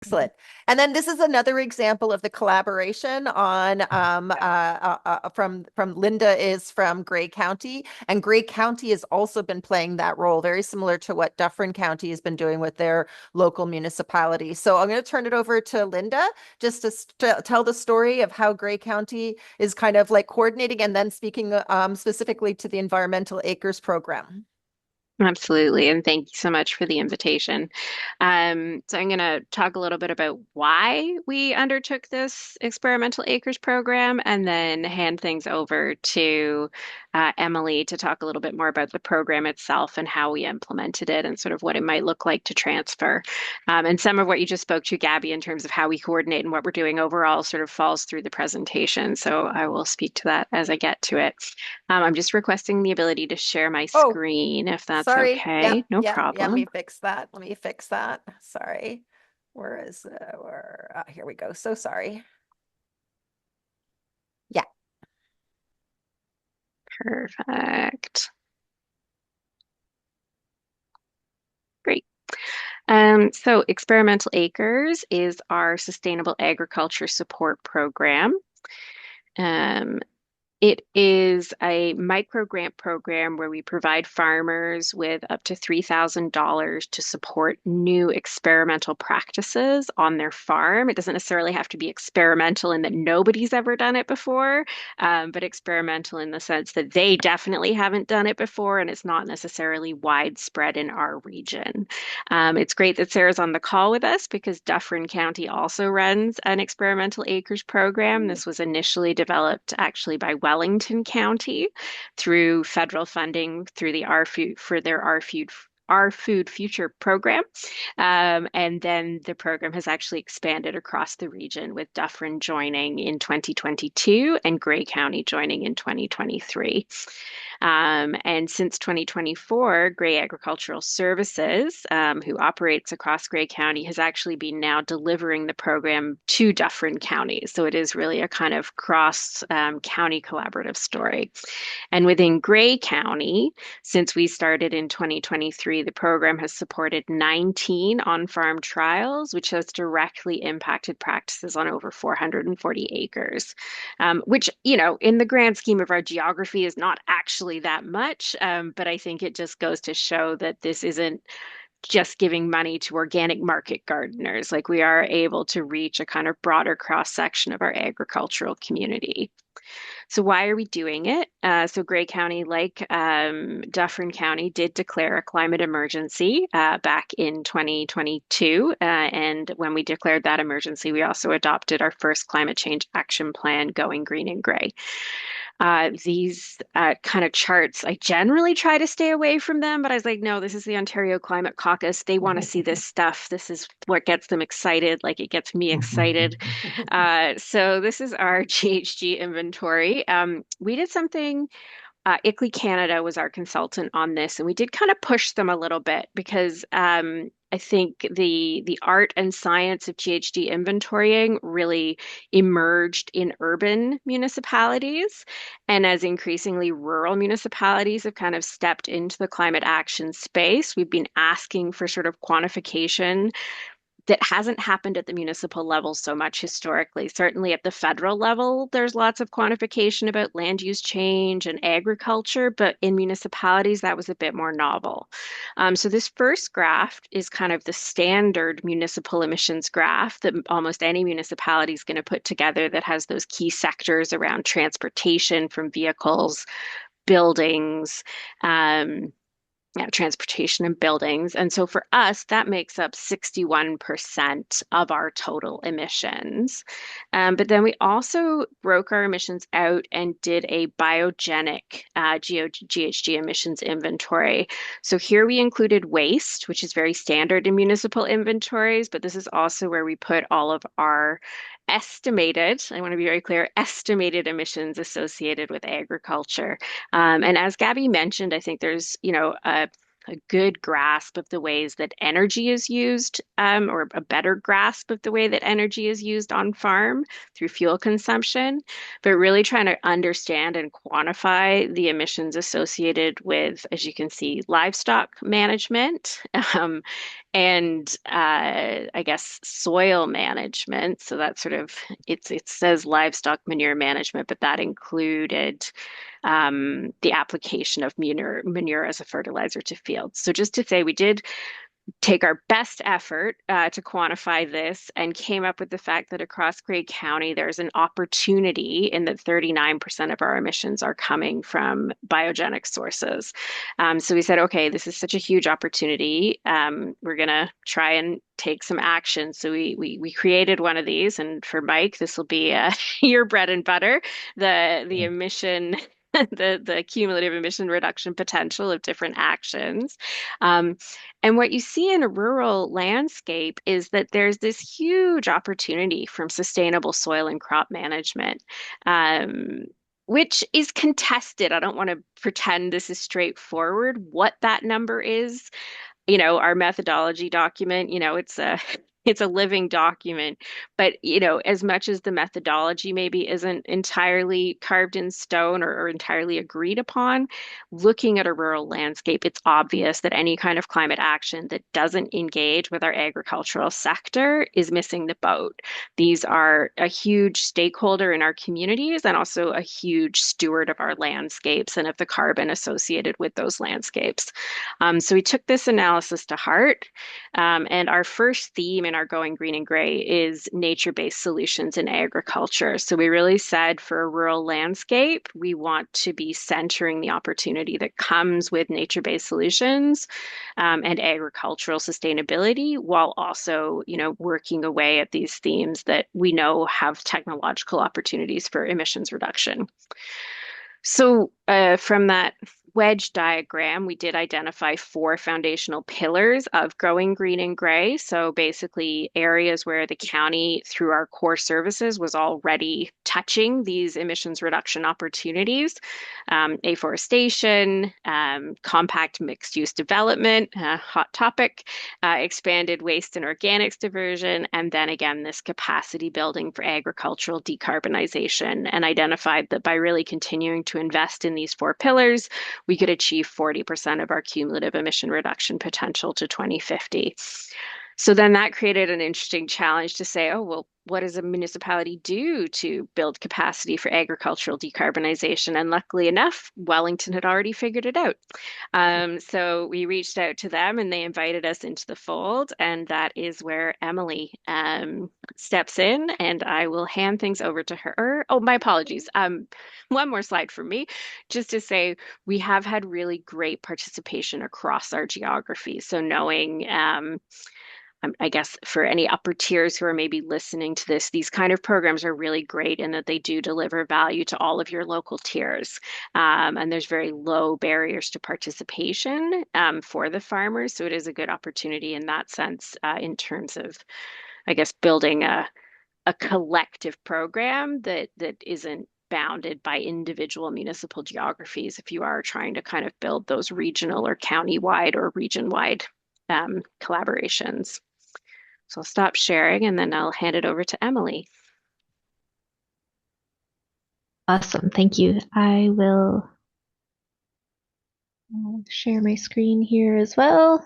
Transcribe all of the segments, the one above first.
Excellent. And then this is another example of the collaboration on from Linda is from Gray County, and Gray County has also been playing that role, very similar to what Dufferin County has been doing with their local municipality. So I'm going to turn it over to Linda just to tell the story of how Gray County is kind of like coordinating and then speaking specifically to the Environmental Acres program. Absolutely. And thank you so much for the invitation. So I'm going to talk a little bit about why we undertook this experimental acres program and then hand things over to Emily to talk a little bit more about the program itself and how we implemented it and sort of what it might look like to transfer. And some of what you just spoke to, Gabby, in terms of how we coordinate and what we're doing overall sort of falls through the presentation. So I will speak to that as I get to it. I'm just requesting the ability to share my Oh, screen if that's sorry. Yep, okay. No yep, yeah. Let me problem. fix that. Let me fix that. Sorry. Here we go. So sorry. Yeah. Perfect. Great. So Experimental Acres is our sustainable agriculture support program. Um, It is a micro grant program where we provide farmers with up to $3,000 to support new experimental practices on their farm. It doesn't necessarily have to be experimental in that nobody's ever done it before, but experimental in the sense that they definitely haven't done it before and it's not necessarily widespread in our region. It's great that Sarah's on the call with us because Dufferin County also runs an experimental acres program. This was initially developed actually by Wellington County through federal funding through the Our Food for their Our Food Future program. And then the program has actually expanded across the region with Dufferin joining in 2022 and Gray County joining in 2023. And since 2024, Gray Agricultural Services, who operates across Gray County, has actually been now delivering the program to Dufferin County. So it is really a kind of cross county collaborative story. And within Gray County, since we started in 2023, the program has supported 19 on-farm trials, which has directly impacted practices on over 440 acres, which, in the grand scheme of our geography is not actually that much. But I think it just goes to show that this isn't just giving money to organic market gardeners. Like we are able to reach a kind of broader cross section of our agricultural community. So why are we doing it? So Gray County, like Dufferin County, did declare a climate emergency back in 2022. And when we declared that emergency, we also adopted our first climate change action plan, Going Green and Gray. These kind of charts, I generally try to stay away from them, but I was like, no, this is the Ontario Climate Caucus. They want to see this stuff. This is what gets them excited, like it gets me excited. So this is our GHG inventory. We did something ICLEI Canada was our consultant on this, and we did kind of push them a little bit because I think the art and science of GHG inventorying really emerged in urban municipalities, and as increasingly rural municipalities have kind of stepped into the climate action space, we've been asking for sort of quantification that hasn't happened at the municipal level so much historically. Certainly at the federal level, there's lots of quantification about land use change and agriculture, but in municipalities, that was a bit more novel. So this first graph is kind of the standard municipal emissions graph that almost any municipality is going to put together that has those key sectors around transportation from vehicles, buildings, um, yeah, transportation and buildings. And so for us, that makes up 61% of our total emissions. But then we also broke our emissions out and did a biogenic GHG emissions inventory. So here we included waste, which is very standard in municipal inventories, but this is also where we put all of our estimated, I want to be very clear, estimated emissions associated with agriculture. And as Gabby mentioned, I think there's, a good grasp of the ways that energy is used, or a better grasp of the way that energy is used on farm through fuel consumption, but really trying to understand and quantify the emissions associated with, as you can see, livestock management, um, and I guess soil management. So that sort of it says livestock manure management, but that included the application of manure as a fertilizer to fields. So just to say, we did take our best effort to quantify this and came up with the fact that across Grey County, there's an opportunity in that 39% of our emissions are coming from biogenic sources. So we said, okay, this is such a huge opportunity. We're going to try and take some action. So we created one of these, and for Mike, this will be your bread and butter, the emission. The cumulative emission reduction potential of different actions. Um, and what you see in a rural landscape is that there's this huge opportunity from sustainable soil and crop management, um, which is contested. I don't want to pretend this is straightforward. What that number is, our methodology document, it's a it's a living document, but as much as the methodology maybe isn't entirely carved in stone or entirely agreed upon, looking at a rural landscape, it's obvious that any kind of climate action that doesn't engage with our agricultural sector is missing the boat. These are a huge stakeholder in our communities and also a huge steward of our landscapes and of the carbon associated with those landscapes. So we took this analysis to heart. And our first theme in our Going Green and Gray is nature-based solutions in agriculture. So we really said for a rural landscape, we want to be centering the opportunity that comes with nature-based solutions and agricultural sustainability, while also, working away at these themes that we know have technological opportunities for emissions reduction. So, from that wedge diagram, we did identify four foundational pillars of growing green and gray. So, basically, areas where the county, through our core services, was already touching these emissions reduction opportunities: afforestation, compact mixed use development, hot topic, expanded waste and organics diversion, and then again, this capacity building for agricultural decarbonization, and identified that by really continuing to invest in these four pillars, we could achieve 40% of our cumulative emission reduction potential to 2050. So then that created an interesting challenge to say, oh, well, what does a municipality do to build capacity for agricultural decarbonization? And luckily enough, Wellington had already figured it out. So we reached out to them and they invited us into the fold. And that is where Emily steps in, and I will hand things over to her. Oh, my apologies. One more slide from me, just to say we have had really great participation across our geography. So knowing I guess for any upper tiers who are maybe listening to this, these kind of programs are really great in that they do deliver value to all of your local tiers. And there's very low barriers to participation for the farmers. So it is a good opportunity in that sense, in terms of, I guess, building a collective program that isn't bounded by individual municipal geographies if you are trying to kind of build those regional or county-wide or region-wide collaborations. So I'll stop sharing and then I'll hand it over to Emily. Awesome. Thank you. I will share my screen here as well.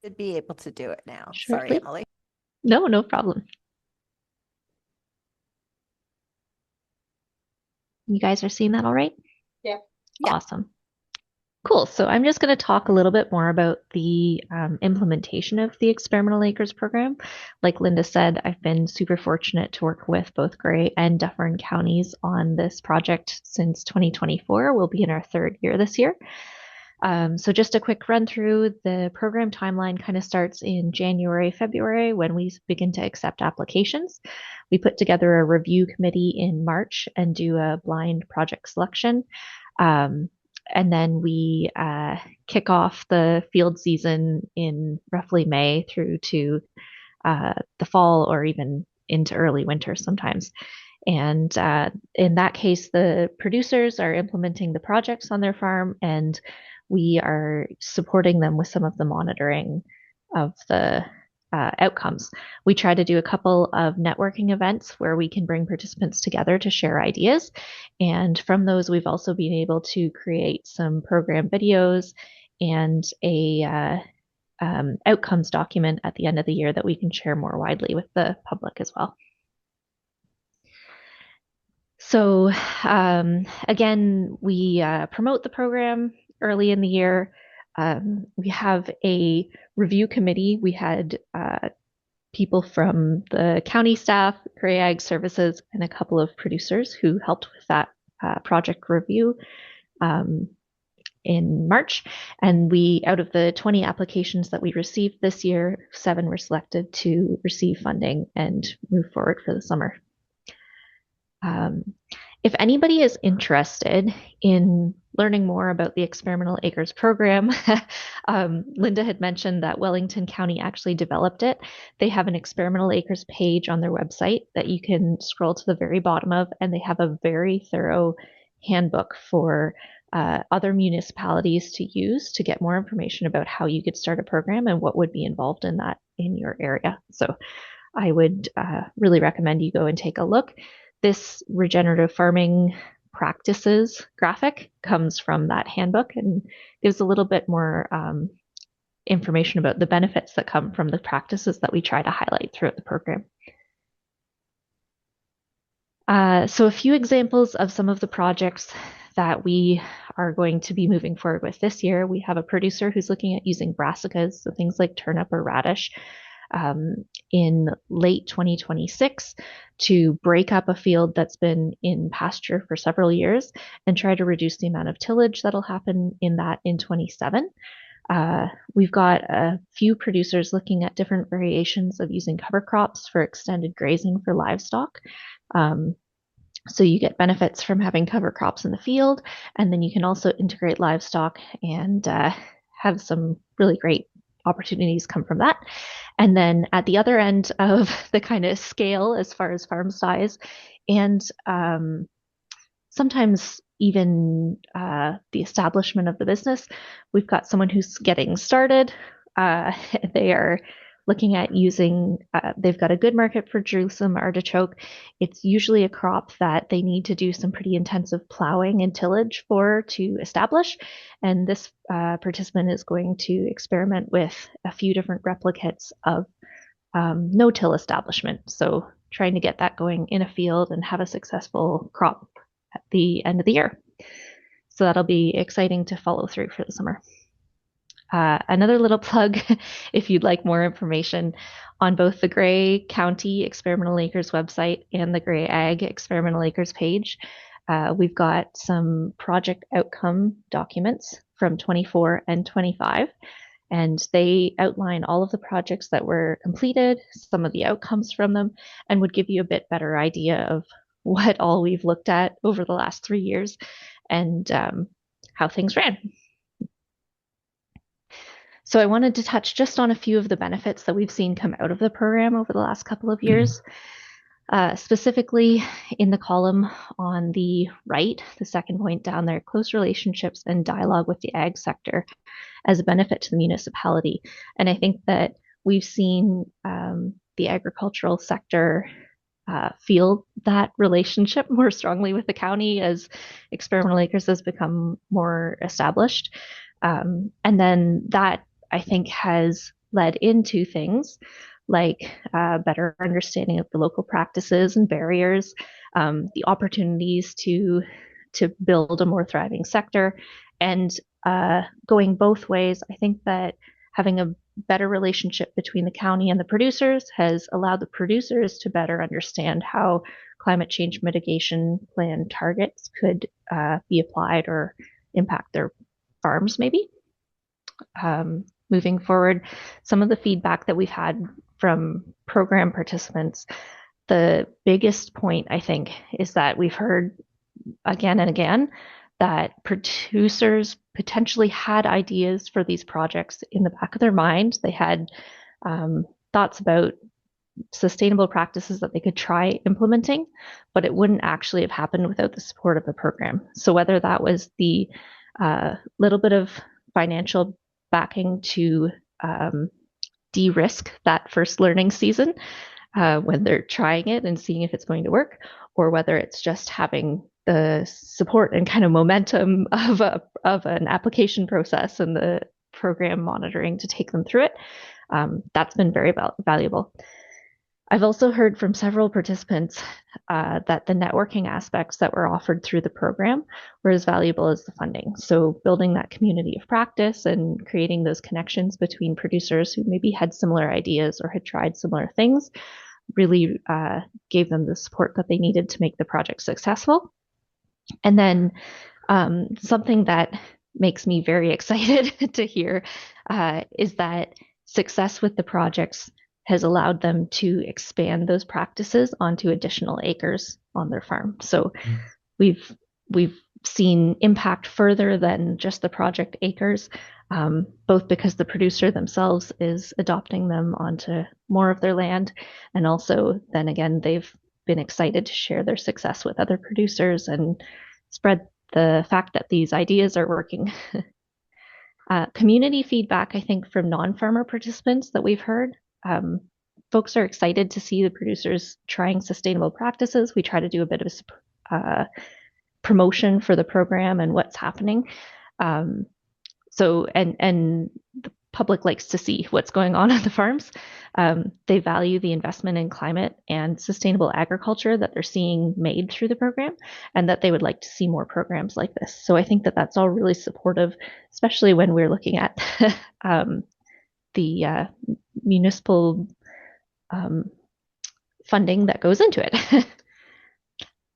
Should be able to do it now. Sorry, Shortly. Emily. No problem. You guys are seeing that all right? Yeah. Awesome. Cool. So I'm just going to talk a little bit more about the implementation of the Experimental Acres program. Like Linda said, I've been super fortunate to work with both Grey and Dufferin counties on this project since 2024. We'll be in our third year this year. So just a quick run through, the program timeline kind of starts in January, February when we begin to accept applications. We put together a review committee in March and do a blind project selection. And then we kick off the field season in roughly May through to the fall or even into early winter sometimes. And in that case, the producers are implementing the projects on their farm, and we are supporting them with some of the monitoring of the outcomes. We try to do a couple of networking events where we can bring participants together to share ideas. And from those, we've also been able to create some program videos and a outcomes document at the end of the year that we can share more widely with the public as well. So again, we promote the program early in the year. We have a review committee. We had people from the county staff, Gray Ag Services, and a couple of producers who helped with that project review in March. And out of the 20 applications that we received this year, 7 were selected to receive funding and move forward for the summer. If anybody is interested in learning more about the Experimental Acres program, Linda had mentioned that Wellington County actually developed it. They have an Experimental Acres page on their website that you can scroll to the very bottom of, and they have a very thorough handbook for other municipalities to use to get more information about how you could start a program and what would be involved in that in your area. So I would really recommend you go and take a look. This regenerative farming practices graphic comes from that handbook and gives a little bit more information about the benefits that come from the practices that we try to highlight throughout the program. So a few examples of some of the projects that we are going to be moving forward with this year. We have a producer who's looking at using brassicas, so things like turnip or radish, in late 2026 to break up a field that's been in pasture for several years and try to reduce the amount of tillage that'll happen in that in 27. We've got a few producers looking at different variations of using cover crops for extended grazing for livestock. So you get benefits from having cover crops in the field, and then you can also integrate livestock and have some really great opportunities come from that. And then at the other end of the kind of scale as far as farm size, and sometimes even the establishment of the business, we've got someone who's getting started. They are looking at using, they've got a good market for Jerusalem artichoke. It's usually a crop that they need to do some pretty intensive plowing and tillage for to establish. And this participant is going to experiment with a few different replicates of no-till establishment. So trying to get that going in a field and have a successful crop at the end of the year. So that'll be exciting to follow through for the summer. Another little plug, if you'd like more information on both the Gray County Experimental Acres website and the Gray Ag Experimental Acres page, we've got some project outcome documents from 24 and 25, and they outline all of the projects that were completed, some of the outcomes from them, and would give you a bit better idea of what all we've looked at over the last 3 years and how things ran. So I wanted to touch just on a few of the benefits that we've seen come out of the program over the last couple of years. Specifically in the column on the right, the second point down there, close relationships and dialogue with the ag sector as a benefit to the municipality. And I think that we've seen the agricultural sector feel that relationship more strongly with the county as Experimental Acres has become more established. And then that, I think, has led into things like better understanding of the local practices and barriers, the opportunities to build a more thriving sector, and going both ways. I think that having a better relationship between the county and the producers has allowed the producers to better understand how climate change mitigation plan targets could be applied or impact their farms maybe. Moving forward, some of the feedback that we've had from program participants, the biggest point, I think, is that we've heard again and again that producers potentially had ideas for these projects in the back of their mind. They had thoughts about sustainable practices that they could try implementing, but it wouldn't actually have happened without the support of the program. So whether that was the little bit of financial backing to de-risk that first learning season when they're trying it and seeing if it's going to work, or whether it's just having the support and kind of momentum of an application process and the program monitoring to take them through it. That's been very valuable. I've also heard from several participants that the networking aspects that were offered through the program were as valuable as the funding. So building that community of practice and creating those connections between producers who maybe had similar ideas or had tried similar things really gave them the support that they needed to make the project successful. And then something that makes me very excited to hear is that success with the projects has allowed them to expand those practices onto additional acres on their farm. So we've seen impact further than just the project acres, both because the producer themselves is adopting them onto more of their land, and also then again they've been excited to share their success with other producers and spread the fact that these ideas are working. Community feedback, I think, from non-farmer participants that we've heard. Folks are excited to see the producers trying sustainable practices. We try to do a bit of promotion for the program and what's happening. So the public likes to see what's going on at the farms. They value the investment in climate and sustainable agriculture that they're seeing made through the program, and that they would like to see more programs like this. So I think that that's all really supportive, especially when we're looking at the municipal funding that goes into it.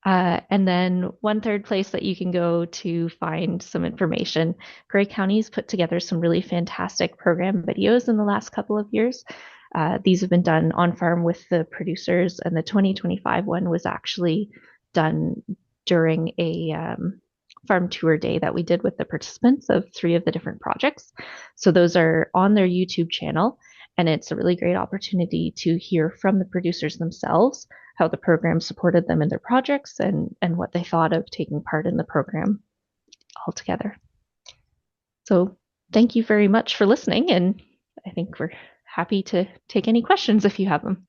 And then one third place that you can go to find some information, Grey County's put together some really fantastic program videos in the last couple of years. These have been done on farm with the producers, and the 2025 one was actually done during a farm tour day that we did with the participants of 3 of the different projects. So those are on their YouTube channel, and it's a really great opportunity to hear from the producers themselves how the program supported them in their projects and what they thought of taking part in the program altogether. So thank you very much for listening, and I think we're happy to take any questions if you have them.